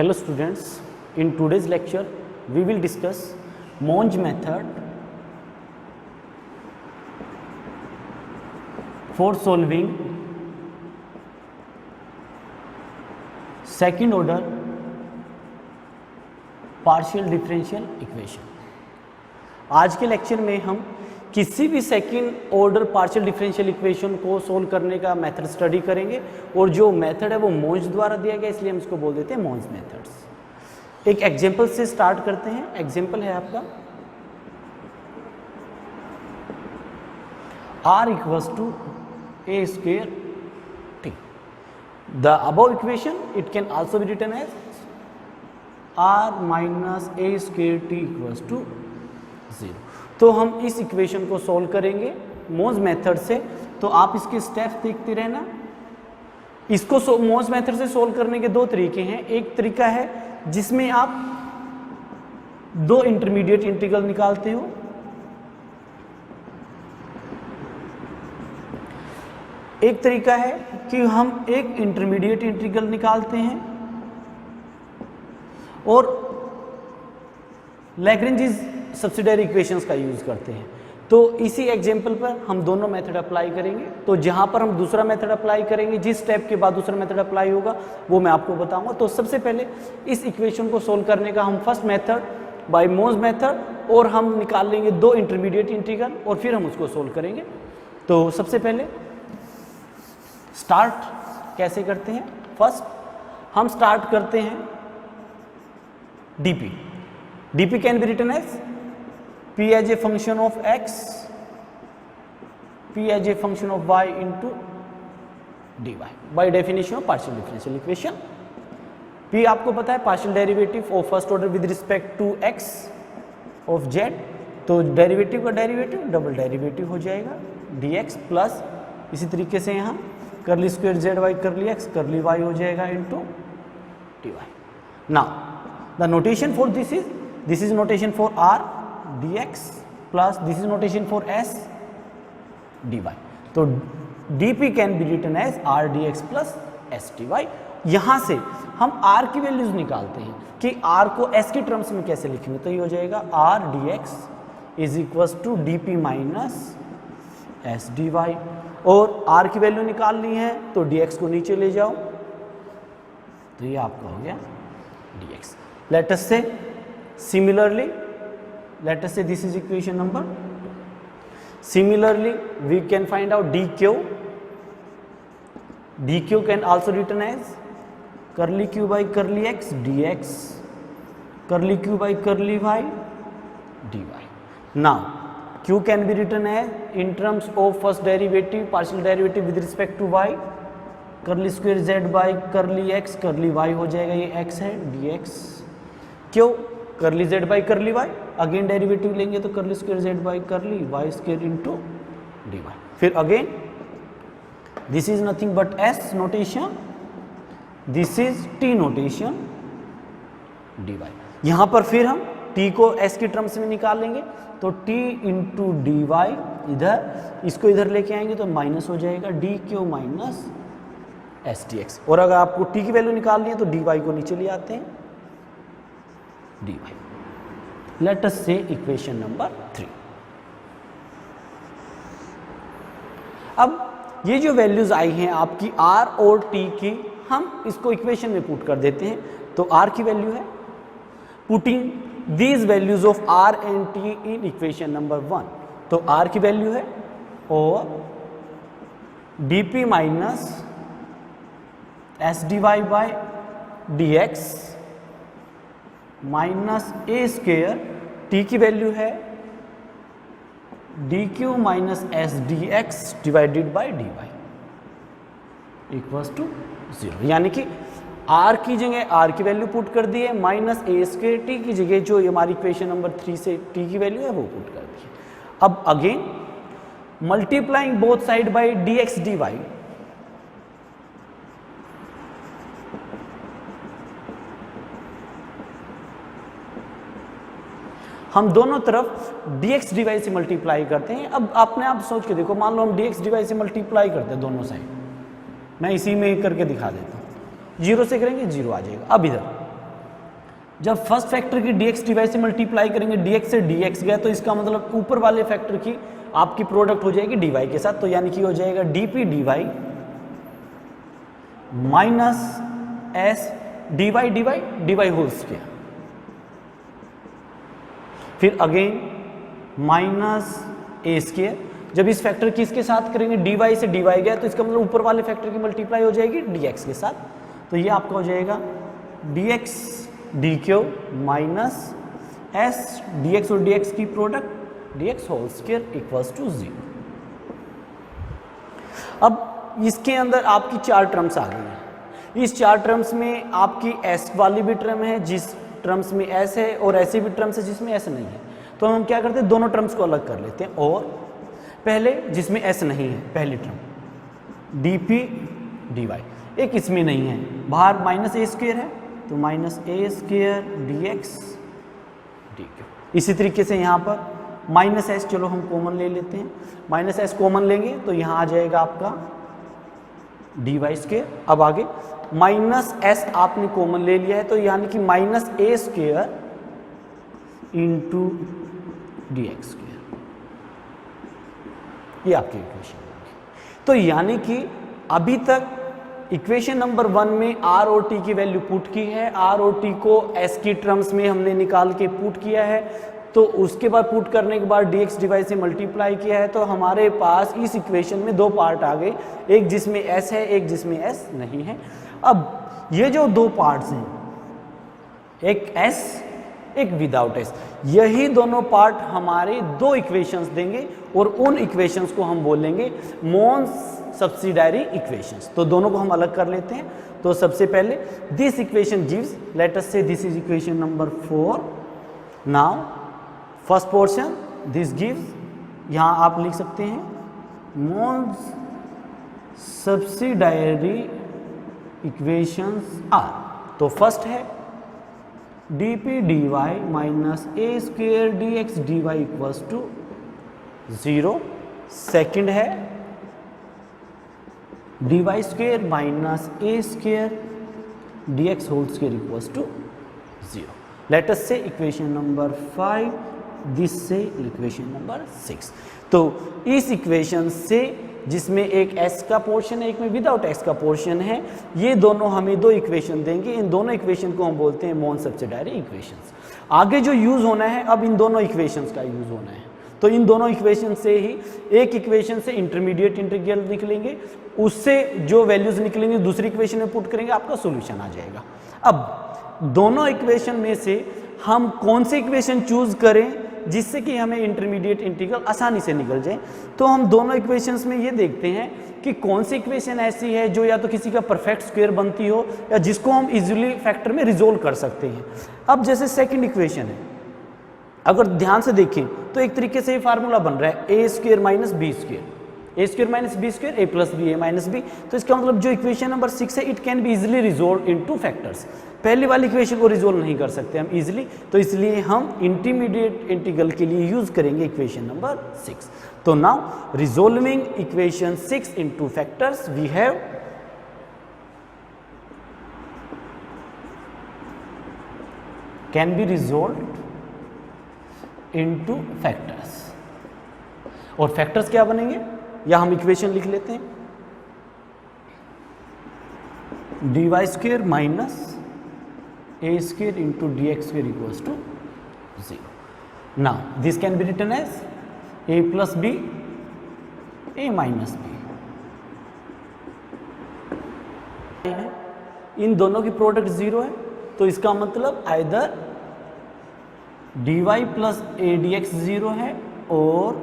Hello students, in today's lecture we will discuss Monge method for solving second order partial differential equation। आज के lecture में हम किसी भी second order partial differential equation को solve करने का मेथड स्टडी करेंगे और जो मेथड है वो मोंज द्वारा दिया गया, इसलिए हम इसको बोल देते हैं मोंज मेथड्स। एक एग्जांपल से स्टार्ट करते हैं। एग्जांपल है आपका r equals to a square t. The above equation it can also be written as r minus A square t equals to 0। तो हम इस इक्वेशन को सॉल्व करेंगे मोंज मेथड से। तो आप इसके स्टेप्स देखते रहना। इसको मोंज मेथड से सॉल्व करने के दो तरीके हैं। एक तरीका है जिसमें आप दो इंटरमीडिएट इंटीग्रल निकालते हो, एक तरीका है कि हम एक इंटरमीडिएट इंटीग्रल निकालते हैं और लैग्रेंज सब्सिडियरी इक्वेशंस का यूज करते हैं। तो इसी एग्जांपल पर हम दोनों मेथड अप्लाई करेंगे। तो जहां पर हम दूसरा मेथड अप्लाई करेंगे, जिस स्टेप के बाद दूसरा मेथड अप्लाई होगा वो मैं आपको बताऊंगा। तो सबसे पहले इस इक्वेशन को सोल्व करने का हम फर्स्ट मेथड बाय मोंज मेथड, और हम निकाल लेंगे दो इंटरमीडिएट इंटीग्रल और फिर हम उसको सोल्व करेंगे। तो सबसे पहले स्टार्ट कैसे करते हैं, फर्स्ट हम स्टार्ट करते हैं dp। dp can be written as p as a function of x, p as a function of y into dy by definition of partial differential equation। p आपको पता है partial derivative of first order with respect to x of z। तो derivative का derivative double derivative हो जाएगा dx plus इसी तरीके से यहाँ curly square z y curly x curly y हो जाएगा into D y. Now the notation for this is notation for r dx plus this is notation for s dy। तो dp can be written as r dx plus s dy। यहां से हम r की values निकालते हैं कि r को s के टर्म्स में कैसे लिखेंगे। तो ये हो जाएगा r dx is equals to dp minus s dy। और r की वैल्यू निकालनी है तो dx को नीचे ले जाओ, तो ये आपका हो गया dx। लेट अस से similarly, let us say this is equation number 2. Similarly we can find out dq can also written as curly q by curly x dx curly q by curly y dy। now q can be written as in terms of first derivative partial derivative with respect to y curly square z by curly x curly y हो जाएगा, ये x है dx। क्यों curly Z by curly Y, again derivative लेंगे तो curly square Z by curly Y square into D Y. फिर again this is nothing but S notation, this is T notation D Y. यहां पर फिर हम T को S की terms में निकाल लेंगे तो टी इंटू डी वाई, इधर इसको इधर लेके आएंगे तो माइनस हो जाएगा D Q minus S T x. और अगर आपको टी की वैल्यू निकालनी है तो डी वाई को नीचे ले आते हैं dy। let us say equation number 3। अब ये जो वैल्यूज आई हैं आपकी r और t की, हम इसको इक्वेशन में पुट कर देते हैं। तो r की वैल्यू है, putting these values of r and t in equation number 1। तो r की वैल्यू है और dp minus S D Y by D X minus A square, T की वैल्यू है D Q minus S D X divided by D Y equals to 0। यानी कि r की जगह r की वैल्यू पुट कर दी है, माइनस ए स्क्वेयर टी की जगह जो हमारी इक्वेशन नंबर 3 से t की वैल्यू है वो पुट कर दी है। अब again multiplying both side by D X D Y, हम दोनों तरफ dx dy से मल्टीप्लाई करते हैं। अब आपने आप सोच के देखो, मान लो हम dx dy से मल्टीप्लाई करते हैं दोनों साइड, मैं इसी में करके दिखा देता हूँ। 0 से करेंगे 0 आ जाएगा। अब इधर जब फर्स्ट फैक्टर की dx dy से मल्टीप्लाई करेंगे, dx से dx गया तो इसका मतलब ऊपर वाले फैक्टर की आपकी प्रोडक्ट हो जाएगी dy के साथ, तो यानी कि हो जाएगा dp dy minus s dy whole square, फिर अगेन माइनस ए स्क्वायर। जब इस फैक्टर की इसके साथ करेंगे dy से dy गया तो इसका मतलब ऊपर वाले फैक्टर की मल्टीप्लाई हो जाएगी dx के साथ, तो ये आपका हो जाएगा dx dq minus s dx और dx की product dx whole square equals to 0। अब इसके अंदर आपकी 4 टर्म्स आ गई हैं। इस 4 टर्म्स में आपकी s वाली भी टर्म है जिस टर्म्स में s है, और ऐसी भी टर्म्स है जिसमें s नहीं है। तो हम क्या करते हैं, दोनों टर्म्स को अलग कर लेते हैं, और पहले जिसमें s नहीं है पहली टर्म dp dy, एक इसमें नहीं है, बाहर माइनस ए स्क्वायर है तो माइनस ए स्क्वायर dx dq। इसी तरीके से यहाँ पर माइनस एस, चलो हम कॉमन ले लेते हैं, माइनस एस कॉमन लेंगे तो यहाँ आ जाएगा आपका dy स्क्वायर। अब आगे माइनस एस आपने कॉमन ले लिया है तो यानी कि माइनस ए स्क्वायर इंटू dx स्क्वायर, ये आपकी इक्वेशन है। तो यानी कि अभी तक इक्वेशन नंबर 1 में r और t की वैल्यू पुट की है, r और t को s की टर्म्स में हमने निकाल के पुट किया है, तो उसके बाद पुट करने के बाद dx dy से मल्टीप्लाई किया है, तो हमारे पास इस इक्वेशन में 2 पार्ट आ गए, एक जिसमें s है एक जिसमें s नहीं है। अब ये जो 2 पार्ट्स हैं, एक s एक विदाउट s, यही दोनों पार्ट हमारे 2 इक्वेशंस देंगे और उन इक्वेशंस को हम बोलेंगे मोन्स सब्सिडायरी इक्वेशंस। तो दोनों को हम अलग कर लेते हैं। तो सबसे पहले this equation gives, let us say this is equation number 4। Now first portion this gives, यहां आप लिख सकते हैं मोन्स सब्सिडायरी इक्वेशंस आर। तो फर्स्ट है dp dy minus A square dx dy equals to 0। Second है dy square minus A square dx whole square equals to 0। Let us say equation number 5, this say equation number 6। तो इस equation से जिसमें एक s का portion है एक में विदाउट s का पोर्शन है, ये दोनों हमें 2 इक्वेशन देंगे। इन दोनों इक्वेशन को हम बोलते हैं मोन सब्सिडायरी इक्वेशंस। आगे जो यूज होना है, अब इन दोनों इक्वेशंस का यूज होना है, तो इन दोनों इक्वेशन से ही एक इक्वेशन से इंटरमीडिएट इंटीग्रल निकलेंगे, उससे जो वैल्यूज निकलेंगे दूसरी इक्वेशन में पुट करेंगे, आपका सॉल्यूशन आ जाएगा। अब दोनों इक्वेशन में से हम कौन सी इक्वेशन चूज करें जिससे कि हमें इंटरमीडिएट इंटीग्रल आसानी से निकल जाए, तो हम दोनों इक्वेशंस में ये देखते हैं कि कौन सी इक्वेशन ऐसी है जो या तो किसी का परफेक्ट स्क्वायर बनती हो या जिसको हम इजीली फैक्टर में रिजोल्व कर सकते हैं। अब जैसे सेकंड इक्वेशन है, अगर ध्यान से देखें तो एक तरीके से ये फार्मूला बन रहा है ए स्क्वायर माइनस बी स्क्वायर, ए स्क्वायर माइनस बी स्क्वायर ए प्लस बी ए माइनस बी। तो इसका मतलब जो इक्वेशन नंबर 6 है, it can be easily resolve into factors. पहली वाली इक्वेशन को रिजोल्व नहीं कर सकते हम इजीली, तो इसलिए हम इंटरमीडिएट इंटीग्रल के लिए यूज करेंगे इक्वेशन नंबर 6। तो now resolving equation 6 into factors, we have can be resolved into factors. और फैक्टर्स क्या बनेंगे, या हम इक्वेशन लिख लेते हैं dy square minus a square into dx square equals to 0. Now this can be written as a plus b, a minus b. इन दोनों की प्रोडक्ट 0 है, तो इसका मतलब either dy plus A dx 0 है और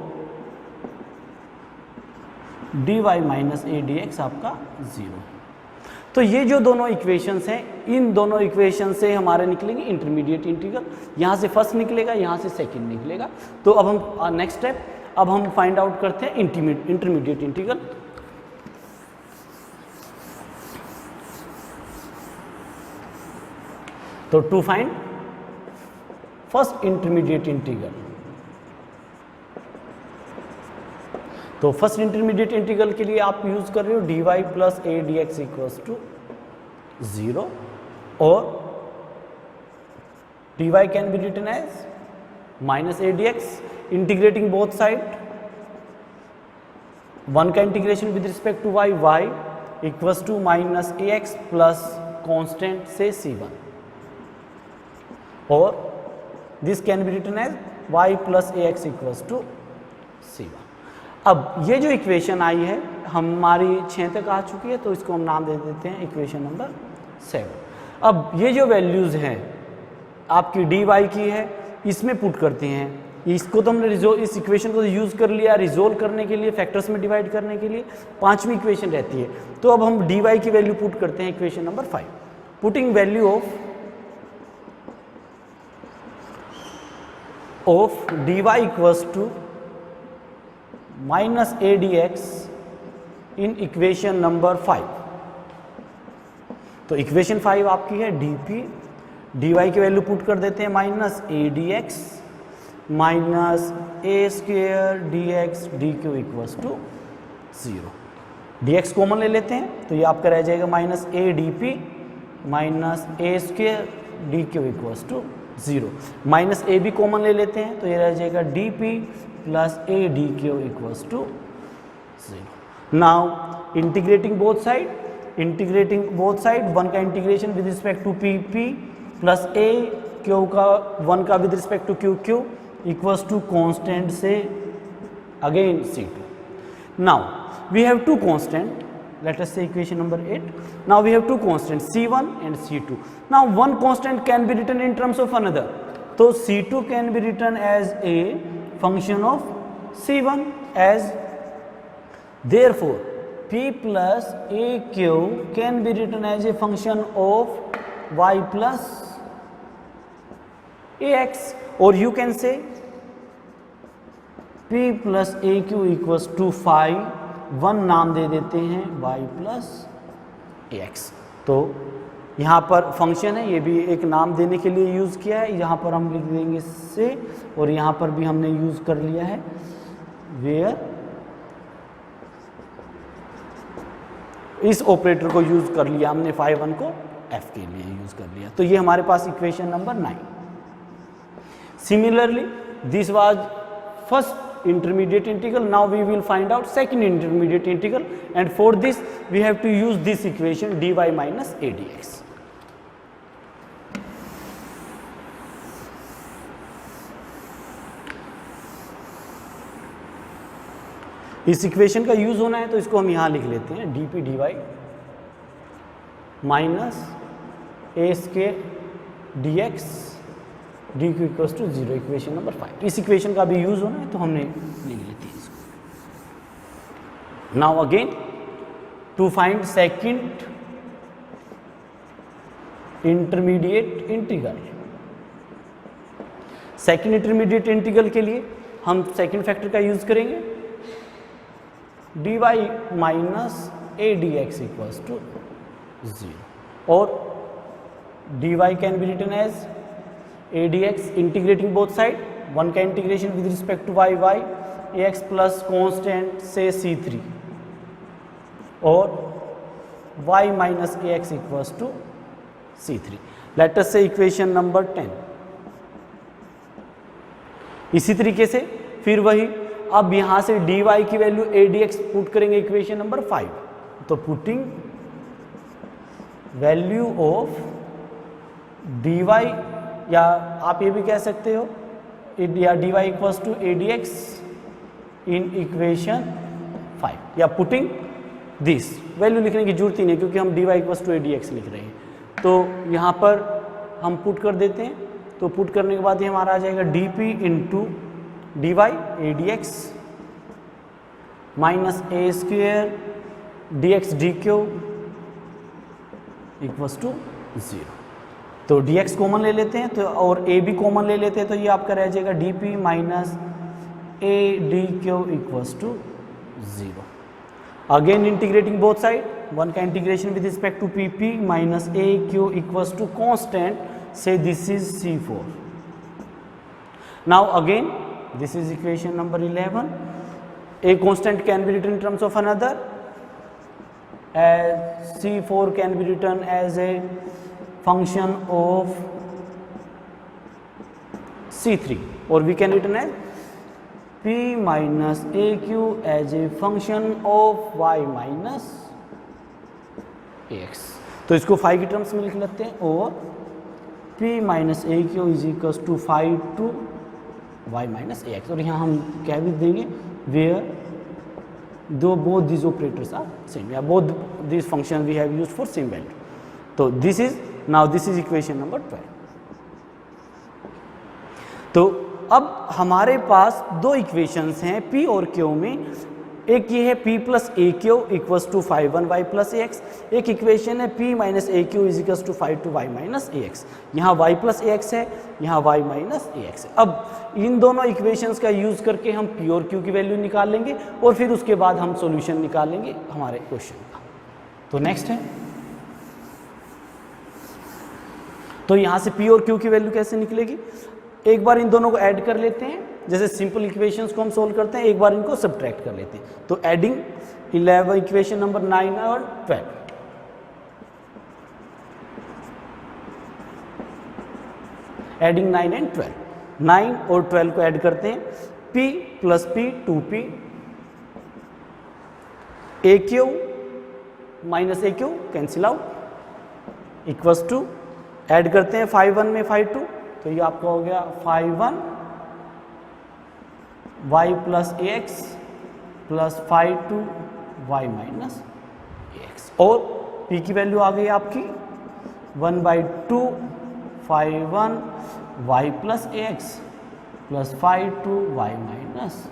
dy माइनस ए dx आपका 0 है। तो ये जो दोनों इक्वेशंस हैं, इन दोनों इक्वेशन से हमारे निकलेंगे इंटरमीडिएट इंटीग्रल। यहाँ से फर्स्ट निकलेगा, यहाँ से सेकंड निकलेगा। तो अब हम नेक्स्ट स्टेप, अब हम फाइंड आउट करते हैं इंटरमीडिएट इंटीग्रल। तो to find first intermediate integral, तो फर्स्ट इंटरमीडिएट इंटीग्रल के लिए आप यूज कर रहे हो dy plus A dx equals to 0 और dy can be written as minus a dx, integrating both side, one का integration with respect to y, y equals to minus A X plus constant say c1, और this can be written as y plus A X equals to c1। अब ये जो equation आई है हमारी 6 तक आ चुकी है, तो इसको हम नाम दे देते हैं इक्वेशन नंबर 7। अब ये जो वैल्यूज़ हैं आपकी dy की है, इसमें पुट करते हैं। इसको तो हमने इस इक्वेशन को यूज़ कर लिया रिजोल्व करने के लिए, फैक्टर्स में डिवाइड करने के लिए। 5वीं इक्वेशन रहती है, तो अब हम dy की वैल्यू पुट करते हैं equation number 5। Putting value of dy equals to minus A D X in equation number 5। तो इक्वेशन 5 आपकी है dp, dy की वैल्यू पुट कर देते हैं minus A D X minus A square D X D Q equals to 0। D X common ले लेते हैं, तो ये आपका रह जाएगा minus A D P minus A square D Q equals to 0। Minus A भी कॉमन ले लेते हैं, तो ये रह जाएगा D P plus A D Q equals to 0। Now integrating both side, one का integration with respect to P P plus A Q का वन का with respect to Q Q equals to constant से again C2. Now we have two constant, let us say equation number 8. Now we have two constants C1 and C2. Now one constant can be written in terms of another. So C2 can be written as a function of C1 as, therefore P plus AQ can be written as a function of Y plus AX, or you can say P plus AQ equals to phi, one नाम दे देते हैं y plus AX। तो यहाँ पर function है, ये भी एक नाम देने के लिए यूज़ किया है, यहाँ पर हम लिख देंगे से, और यहाँ पर भी हमने यूज़ कर लिया है वेयर, इस ऑपरेटर को यूज़ कर लिया हमने phi 1 को f के लिए यूज़ कर लिया। तो ये हमारे पास equation number 9। Similarly, this was first intermediate integral. Now we will find out second intermediate integral, and for this we have to use this equation dy minus a dx. इस equation का use होना है, तो इसको हम यहां लिख लेते हैं dp dy minus A square dx D Q equals to 0, equation number 5। इस इक्वेशन का भी यूज होना है, तो हमने लिख लेते हैं इसको। Now again to find second intermediate integral, second intermediate integral के लिए हम सेकंड फैक्टर का यूज करेंगे dy minus A D X equals to 0, और dy can be written as a dx integrating both side, one का integration with respect to y, y ax plus constant say c3, और y minus A X equals to c3। Let us say equation number 10। इसी तरीके से फिर वही, अब यहां से dy की वैल्यू a dx पुट करेंगे इक्वेशन नंबर 5। तो पुटिंग वैल्यू ऑफ dy, या आप ये भी कह सकते हो या dy equals to A D X in equation 5, या पुटिंग दिस वैल्यू लिखने की जरूरत ही नहीं, क्योंकि हम dy equals to A D X लिख रहे हैं। तो यहाँ पर हम पुट कर देते हैं, तो पुट करने के बाद ये हमारा आ जाएगा dp into dy A D X minus A square D X D Q equals to 0। तो dx कॉमन ले लेते हैं, तो और a भी कॉमन ले लेते हैं, तो ये आपका रह जाएगा dp minus A D Q equals to 0। Again integrating both side, one का integration with respect to P P minus A Q equals to constant say this is c4। Now again this is equation number 11। a constant can be written in terms of another, as c4 can be written as a function of C3 और we can written as P minus A Q as a function of y minus ax। तो इसको five की terms में लिख लेते हैं और P minus A Q is equal to 5 two y minus ax। और यहाँ हम क्या भी देंगे वेयर दो both this operators are same या both this function we have used for same value. तो दिस इज इक्वेशन नंबर 12। तो अब हमारे पास दो इक्वेशंस हैं P और Q में। एक ये है P plus A Q equals to 5 1 y plus A X. एक इक्वेशन है P minus A Q is equals to 5 two y minus A X. यहाँ y प्लस ए एक्स है, यहाँ y माइनस ए एक्स है। अब इन दोनों इक्वेशंस का यूज करके हम P और Q की वैल्यू निकाल लेंगे और फिर उसके बाद हम सॉल्यूशन निकालेंगे हमारे क्वेश्चन का। तो नेक्स्ट है, तो यहाँ से P और Q की वैल्यू कैसे निकलेगी? एक बार इन दोनों को ऐड कर लेते हैं, जैसे सिंपल इक्वेशंस को हम सोल्व करते हैं, एक बार इनको सब्ट्रैक्ट कर लेते हैं। तो एडिंग 11 इक्वेशन नंबर 9 और 12, एडिंग 9 एंड 12, 9 और 12 को ऐड करते हैं। P plus P 2P A Q minus A Q cancel out equals to add करते हैं 5 1 में 5 2, तो ये आपका हो गया 5 1 y plus A X plus 5 2 y minus A X. और P की वैल्यू आ गई आपकी 1/2 5 1 y plus A X plus 5 2 y minus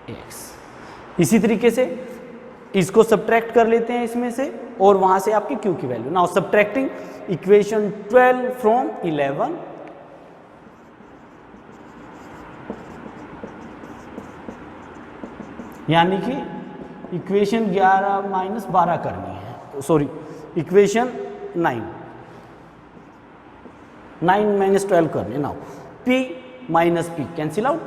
A x. इसी तरीके से इसको सब्ट्रैक्ट कर लेते हैं इसमें से और वहां से आपकी Q की value. Now subtracting equation 12 from 11, यानी कि इक्वेशन 11 माइनस 12 करनी है, सॉरी इक्वेशन 9 माइनस 12 करनी। Now P minus P cancel out,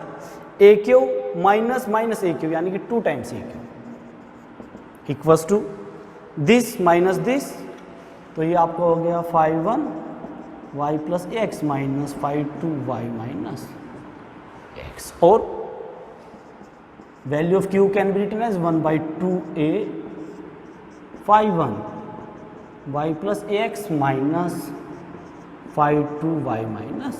A Q minus minus A Q यानी कि 2 times A Q equals to this minus this, तो ये आपको हो गया 5 1 y plus A X minus 5 2 y minus X. और value of Q can be written as 1/2 a 5 1 y plus A X minus 5 2 y minus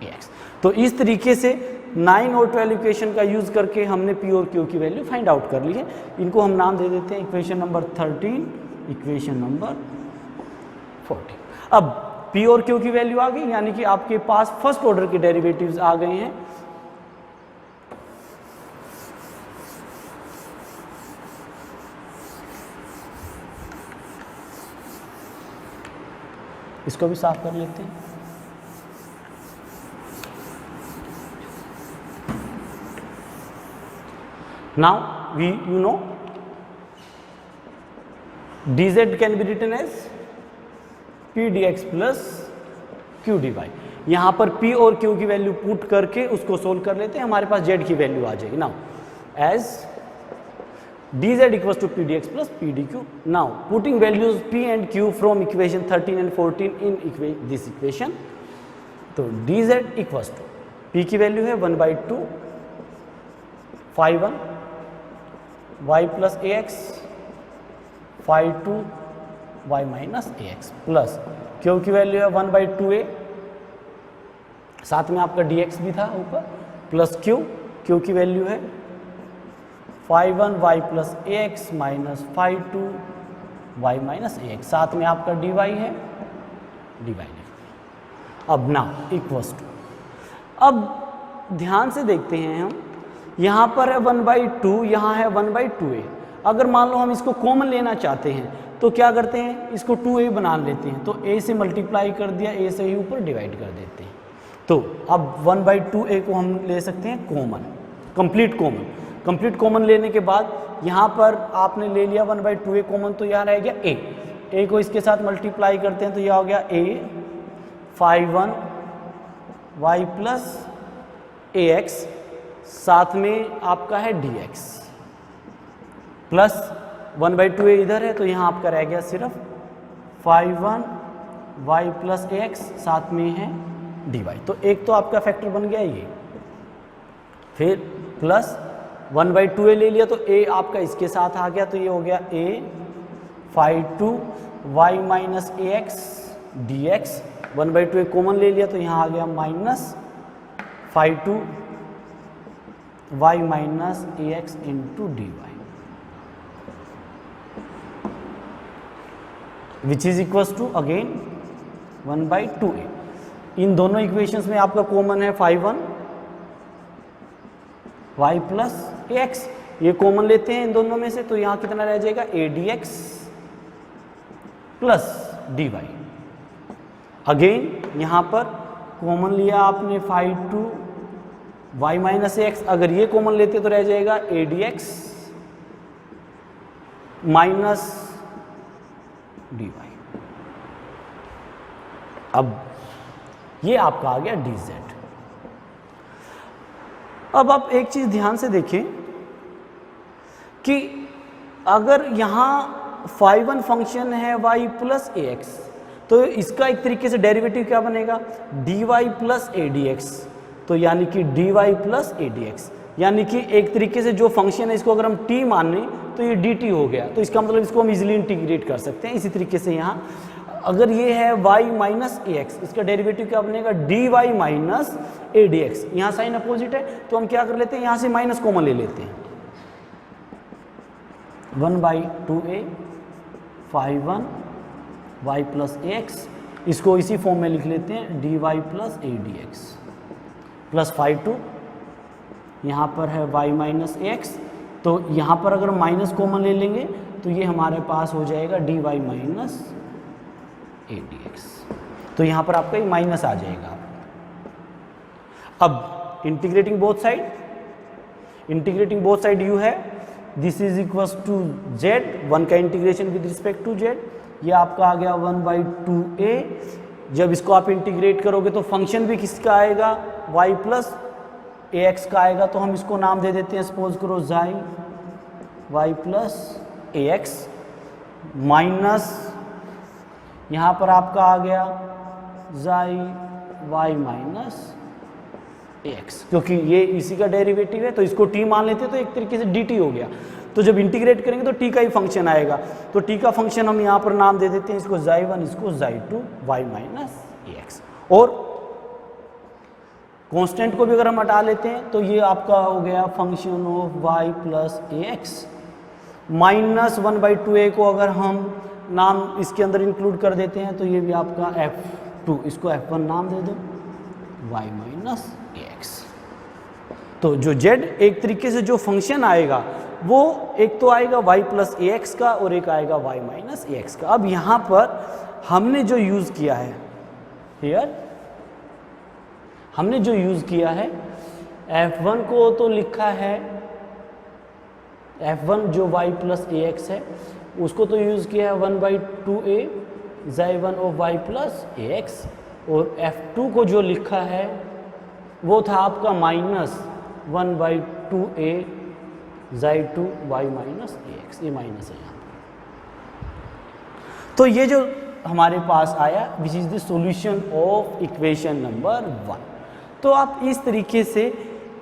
X. तो इस तरीके से 9 और 12 इक्वेशन का यूज करके हमने P और Q की वैल्यू फाइंड आउट कर ली है। इनको हम नाम दे देते हैं इक्वेशन नंबर 13, इक्वेशन नंबर 14। अब P और Q की वैल्यू आ गई, यानी कि आपके पास फर्स्ट ऑर्डर के डेरिवेटिव्स आ गए हैं। इसको भी साफ कर लेते हैं। Now you know dz can be written as p dx plus q dy। यहाँ पर p और q की वैल्यू पुट करके उसको सोल्व कर लेते हैं, हमारे पास z की वैल्यू आ जाएगी। Now as dz equals to p dx plus p dq। Now putting values p and q from equation 13 and 14 in this equation, तो dz इक्वल्स टू p की वैल्यू है 1/2 5 1 y plus A X 5 2 y minus A X plus Q की value है 1/2 a, साथ में आपका dx भी था ऊपर, प्लस Q की वैल्यू है 5 1 y plus A X minus 5 2 y minus A x, साथ में आपका dy है, dy। अब ना इक्वल्स टू, अब ध्यान से देखते हैं हम, यहाँ पर है 1/2, यहाँ है 1/2a। अगर मान लो हम इसको कॉमन लेना चाहते हैं तो क्या करते हैं, इसको 2a बना लेते हैं, तो a से मल्टीप्लाई कर दिया, a से ही ऊपर डिवाइड कर देते हैं। तो अब 1/2a को हम ले सकते हैं कॉमन, कंप्लीट कॉमन लेने के बाद यहाँ पर आपने ले लिया 1/2a कॉमन, तो यहाँ रह गया a को इसके साथ मल्टीप्लाई करते हैं तो यह हो गया a 5 1 y plus A x, साथ में आपका है dx प्लस 1/2a इधर है, तो यहाँ आपका रह गया सिर्फ 5 1 y प्लस ए एक्स, साथ में है dy। तो एक तो आपका फैक्टर बन गया ये, फिर प्लस 1/2a ले लिया तो a आपका इसके साथ आ गया, तो ये हो गया a phi 2 y minus A X D X. 1/2a common ले लिया तो यहाँ आ गया minus phi 2 y minus A X into D Y, which is equal to again 1/2a। इन दोनों इक्वेशंस में आपका कॉमन है phi 1 y plus A X, ये कॉमन लेते हैं इन दोनों में से, तो यहाँ कितना रह जाएगा a dx plus dy। Again यहाँ पर कॉमन लिया आपने phi 2 y minus A x, अगर ये कॉमन लेते तो रह जाएगा a dx माइनस dy। अब ये आपका आ गया dz। अब आप एक चीज ध्यान से देखें कि अगर यहाँ phi 1 फंक्शन है y प्लस ए एक्स, तो इसका एक तरीके से डेरिवेटिव क्या बनेगा dy plus A D X, तो यानी कि dy plus A D x, यानी कि एक तरीके से जो फंक्शन है इसको अगर हम t मान लें तो ये dt हो गया, तो इसका मतलब इसको हम इजीली इंटीग्रेट कर सकते हैं। इसी तरीके से यहाँ अगर ये है y माइनस ए एक्स, इसका डेरिवेटिव क्या बनेगा dy minus A D x. यहाँ साइन अपोजिट है तो हम क्या कर लेते हैं, यहाँ से माइनस कॉमन ले लेते हैं, 1/2a phi 1 y plus A x, इसको इसी फॉर्म में लिख लेते हैं dy plus A D x plus phi 2, यहाँ पर है y माइनस ए एक्स, तो यहाँ पर अगर माइनस कॉमन ले लेंगे तो ये हमारे पास हो जाएगा dy minus A D X, तो यहाँ पर आपका ये माइनस आ जाएगा। अब इंटीग्रेटिंग बोथ साइड u है, this is equal to z, 1 का integration with respect to z, ये आपका आ गया 1/2a। जब इसको आप इंटीग्रेट करोगे तो फंक्शन भी किसका आएगा y प्लस ए एक्स का आएगा, तो हम इसको नाम दे देते हैं, सपोज करो xi y plus A X minus यहाँ पर आपका आ गया xi y minus A x, क्योंकि ये इसी का डेरिवेटिव है तो इसको t मान लेते हैं, तो एक तरीके से dt हो गया। तो जब इंटीग्रेट करेंगे तो t का ही फंक्शन आएगा, तो t का फंक्शन हम यहाँ पर नाम दे देते हैं, इसको xi1, इसको xi2 y minus A X. और कांस्टेंट को भी अगर हम हटा लेते हैं तो ये आपका हो गया function of y plus A X minus 1/2a को अगर हम नाम इसके अंदर इंक्लूड कर देते हैं तो ये भी आपका f2, इसको f1 नाम दे दो y माइनस ए एक्स। तो जो z एक तरीके से जो फंक्शन आएगा वो एक तो आएगा y प्लस ए एक्स का और एक आएगा y माइनस ए एक्स का। अब यहाँ पर हमने जो यूज़ किया है हमने जो यूज़ किया है f1 को तो लिखा है, f1 जो y प्लस ए एक्स है उसको तो यूज़ किया है 1/2a xi1 of y plus A X, और f2 को जो लिखा है वो था आपका minus 1/2a xi2 y minus A X, ये माइनस है यहाँ। तो ये जो हमारे पास आया which is the solution of equation number 1। तो आप इस तरीके से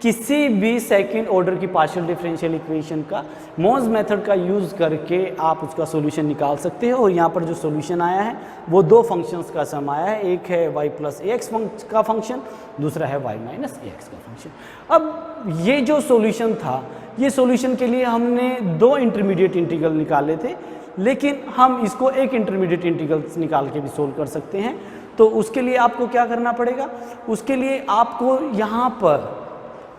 किसी भी सेकंड ऑर्डर की पार्शियल डिफरेंशियल इक्वेशन का मोज मेथड का यूज़ करके आप उसका सॉल्यूशन निकाल सकते हो। और यहाँ पर जो सॉल्यूशन आया है वो दो फंक्शंस का सम आया है, एक है y प्लस ए एक्स का फंक्शन, दूसरा है y माइनस ए एक्स का फंक्शन। अब ये जो सॉल्यूशन था, ये सॉल्यूशन के लिए हमने दो इंटरमीडिएट इंटीग्रल निकाले थे, लेकिन हम इसको एक इंटरमीडिएट इंटीग्रल निकाल के भी सोल्व कर सकते हैं। तो उसके लिए आपको क्या करना पड़ेगा, उसके लिए आपको यहाँ पर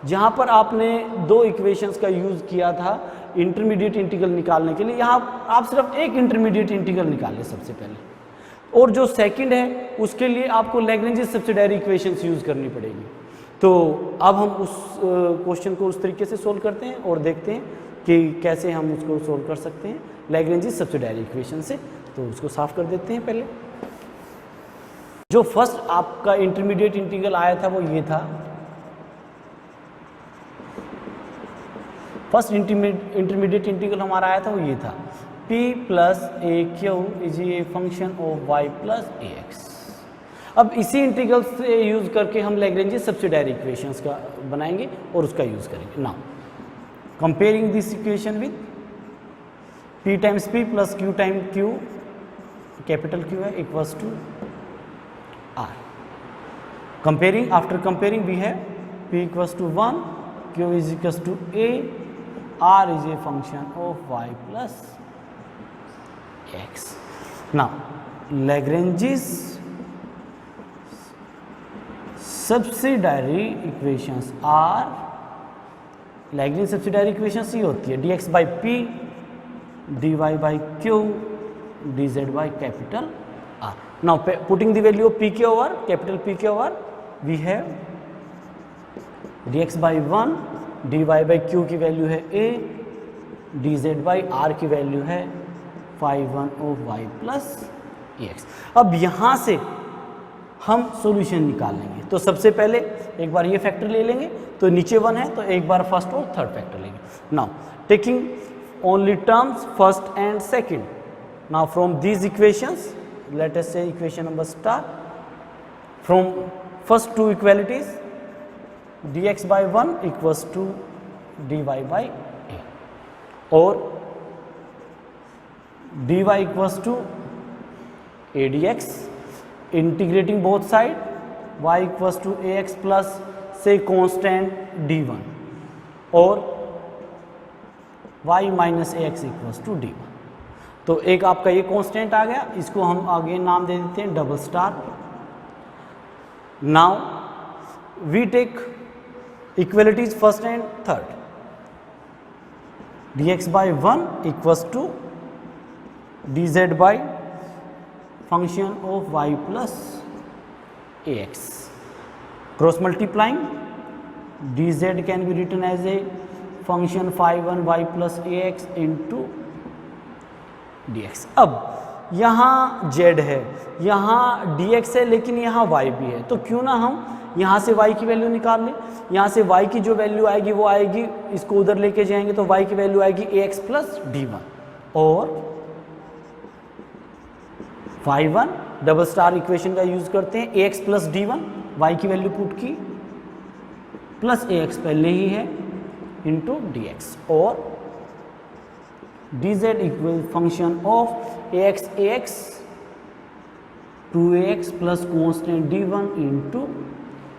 जहाँ पर आपने दो इक्वेशंस का यूज़ किया था इंटरमीडिएट इंटीग्रल निकालने के लिए, यहाँ आप सिर्फ एक इंटरमीडिएट इंटीग्रल निकाल लें सबसे पहले, और जो सेकंड है उसके लिए आपको लैग्रेंज सब्सिडायरी इक्वेशंस यूज़ करनी पड़ेगी। तो अब हम उस क्वेश्चन को उस तरीके से सोल्व करते हैं और देखते हैं कि कैसे हम उसको सोल्व कर सकते हैं लैग्रेंज सब्सिडायरी इक्वेशन से। तो उसको साफ कर देते हैं। पहले जो फर्स्ट आपका इंटरमीडिएट इंटीग्रल आया था वो ये था, फर्स्ट इंटरमीडिएट इंटीग्रल हमारा आया था वो ये था p plus A Q is a function of y plus A x. अब इसी इंटीग्रल से यूज करके हम लैग्रेंज सब्सिडायरी इक्वेशंस का बनाएंगे और उसका यूज करेंगे। Now comparing this equation with p times p plus q time q, capital Q है, equals to r। Comparing, after comparing we have p equals to 1, q is equals to a, r is a function of y plus x. Now Lagrange's subsidiary equations are, Lagrange subsidiary equations ये होती है dx by p, dy by q, dz by capital R. Now putting the value of pk over capital Pk over, we have dx by 1, dy by q की value है a, dz by r की value है phi 1 of y plus ax। अब यहाँ से हम solution निकालेंगे। तो सबसे पहले एक बार ये फैक्टर ले लेंगे, तो नीचे 1 है तो एक बार फर्स्ट और थर्ड फैक्टर लेंगे। Now taking only terms first and second, now from these equations let us say equation number star, from first two equalities dx by 1 equals to dy by a और dy equals to a dx, integrating both side y equals to ax plus say constant d1 और y minus ax equals to d1। तो एक आपका ये constant आ गया, इसको हम आगे नाम दे देते हैं double star. Now we take equalities first and third, dx by 1 equals to dz by function of y plus ax, cross multiplying dz can be written as a function phi 1 y plus ax into dx। अब यहाँ z है, यहाँ dx है, लेकिन यहाँ y भी है, तो क्यों ना हम यहाँ से y की वैल्यू निकाल लें। यहाँ से y की जो वैल्यू आएगी वो आएगी, इसको उधर लेके जाएंगे तो y की वैल्यू आएगी ax प्लस d1 और phi 1 डबल स्टार इक्वेशन का यूज करते हैं, ax प्लस d1, y की वैल्यू पुट की प्लस ax पहले ही है इंटू dx और dz equal function of ax 2ax plus constant d1 into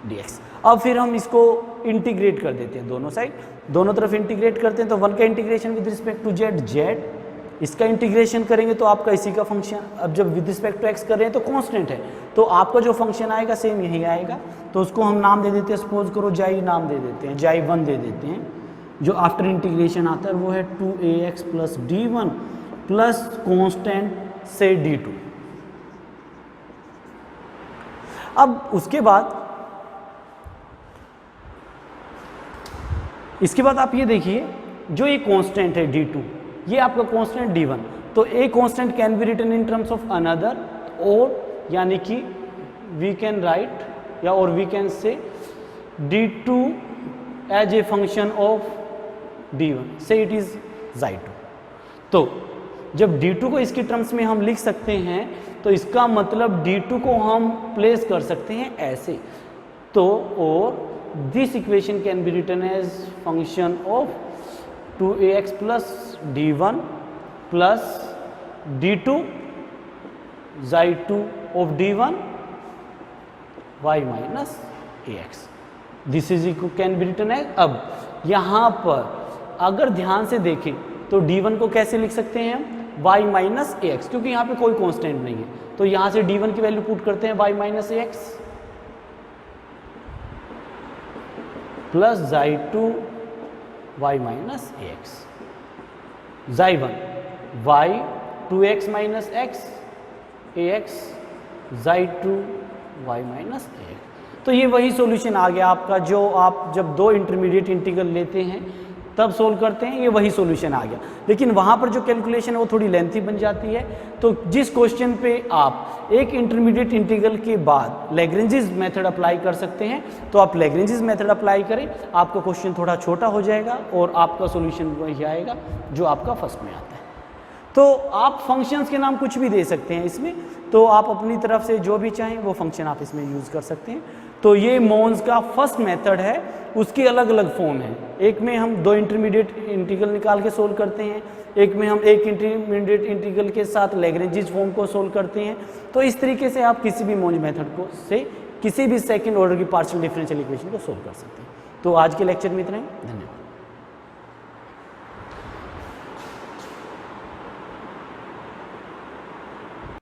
dx। अब फिर हम इसको इंटीग्रेट कर देते हैं, दोनों साइड दोनों तरफ इंटीग्रेट करते हैं। तो 1 का integration with respect to z, इसका इंटीग्रेशन करेंगे तो आपका इसी का फंक्शन, अब जब विद रिस्पेक्ट टू x कर रहे हैं तो कांस्टेंट है, तो आपका जो फंक्शन आएगा सेम यही आएगा। तो उसको हम नाम दे देते हैं, सपोज करो जाई नाम दे देते हैं, जाई 1 दे देते हैं। जो आफ्टर इंटीग्रेशन आता है वो है 2ax plus d1 plus constant से d2। अब उसके बाद इसके बाद आप ये देखिए, जो ये कांस्टेंट है d2, ये आपका कांस्टेंट d1, तो a constant can be written in terms of another, और यानी कि वी कैन राइट या और we can say d2 as a function of d1, से इट इज xi2। तो जब d2 को इसके टर्म्स में हम लिख सकते हैं तो इसका मतलब d2 को हम प्लेस कर सकते हैं ऐसे, तो और this equation can be written as function of 2ax plus d1 plus d2 xi2 of d1 y minus ax, this is equal can be written as। अब यहाँ पर अगर ध्यान से देखें तो d1 को कैसे लिख सकते हैं हम, y minus ax, क्योंकि यहाँ पे कोई कांस्टेंट नहीं है, तो यहाँ से d1 की वैल्यू पुट करते हैं y minus ax plus xi2 y minus ax, xi1 y 2x minus x ax xi2 y minus ax। तो ये वही सॉल्यूशन आ गया आपका, जो आप जब दो इंटरमीडिएट इंटीग्रल लेते हैं तब सोल्व करते हैं, ये वही सॉल्यूशन आ गया। लेकिन वहाँ पर जो कैलकुलेशन है वो थोड़ी लेंथी बन जाती है। तो जिस क्वेश्चन पे आप एक इंटरमीडिएट इंटीग्रल के बाद लैग्रेंजेस मेथड अप्लाई कर सकते हैं, तो आप लैग्रेंजेस मेथड अप्लाई करें, आपका क्वेश्चन थोड़ा छोटा हो जाएगा और आपका सॉल्यूशन वही आएगा जो आपका फर्स्ट में आता है। तो आप फंक्शंस के नाम कुछ भी दे सकते हैं इसमें, तो आप अपनी तरफ से जो भी चाहें वो फंक्शन आप इसमें यूज़ कर सकते हैं। तो ये मोन्स का फर्स्ट मेथड है, उसकी अलग अलग फॉर्म है। एक में हम 2 इंटरमीडिएट इंटीग्रल निकाल के सोल्व करते हैं, एक में हम 1 इंटरमीडिएट इंटीग्रल के साथ लैग्रेंज फॉर्म को सोल्व करते हैं। तो इस तरीके से आप किसी भी मोन्स मेथड को से किसी भी सेकंड ऑर्डर की पार्शियल डिफरेंशियल इक्वेशन को सोल्व कर सकते हैं। तो आज के लेक्चर में इतना ही, धन्यवाद।